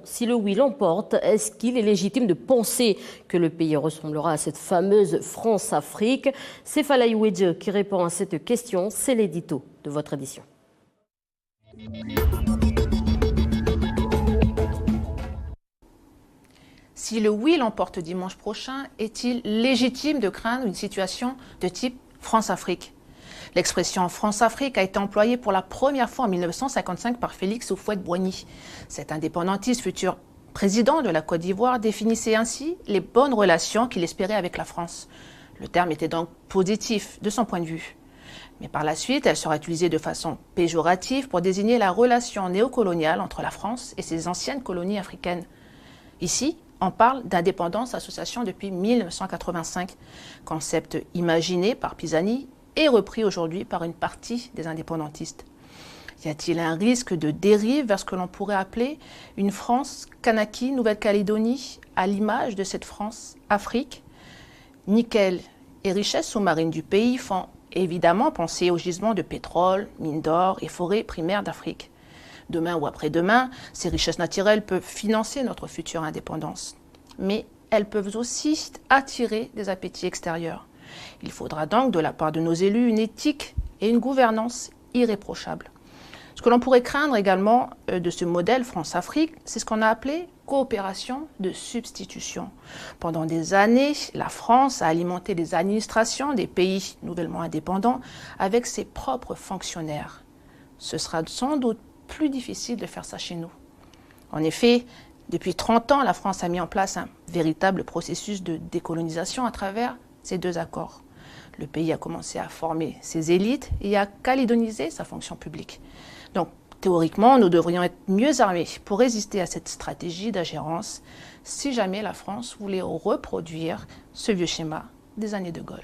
Si le oui l'emporte, est-ce qu'il est légitime de penser que le pays ressemblera à cette fameuse France-Afrique? C'est Falaï Wedje qui répond à cette question. C'est l'édito de votre édition. Si le oui l'emporte dimanche prochain, est-il légitime de craindre une situation de type France-Afrique? L'expression France-Afrique a été employée pour la première fois en 1955 par Félix Houphouët-Boigny. Cet indépendantiste, futur président de la Côte d'Ivoire, définissait ainsi les bonnes relations qu'il espérait avec la France. Le terme était donc positif de son point de vue. Mais par la suite, elle sera utilisée de façon péjorative pour désigner la relation néocoloniale entre la France et ses anciennes colonies africaines. Ici, on parle d'indépendance association depuis 1985, concept imaginé par Pisani et repris aujourd'hui par une partie des indépendantistes. Y a-t-il un risque de dérive vers ce que l'on pourrait appeler une France Kanaki, Nouvelle-Calédonie, à l'image de cette France-Afrique? Nickel et richesses sous-marines du pays font évidemment penser aux gisements de pétrole, mines d'or et forêts primaires d'Afrique. Demain ou après-demain, ces richesses naturelles peuvent financer notre future indépendance. Mais elles peuvent aussi attirer des appétits extérieurs. Il faudra donc de la part de nos élus une éthique et une gouvernance irréprochables. Ce que l'on pourrait craindre également de ce modèle France-Afrique, c'est ce qu'on a appelé coopération de substitution. Pendant des années, la France a alimenté les administrations des pays nouvellement indépendants avec ses propres fonctionnaires. Ce sera sans doute plus difficile de faire ça chez nous. En effet, depuis 30 ans, la France a mis en place un véritable processus de décolonisation à travers ces deux accords. Le pays a commencé à former ses élites et à calédoniser sa fonction publique. Donc, théoriquement, nous devrions être mieux armés pour résister à cette stratégie d'ingérence si jamais la France voulait reproduire ce vieux schéma des années de Gaulle.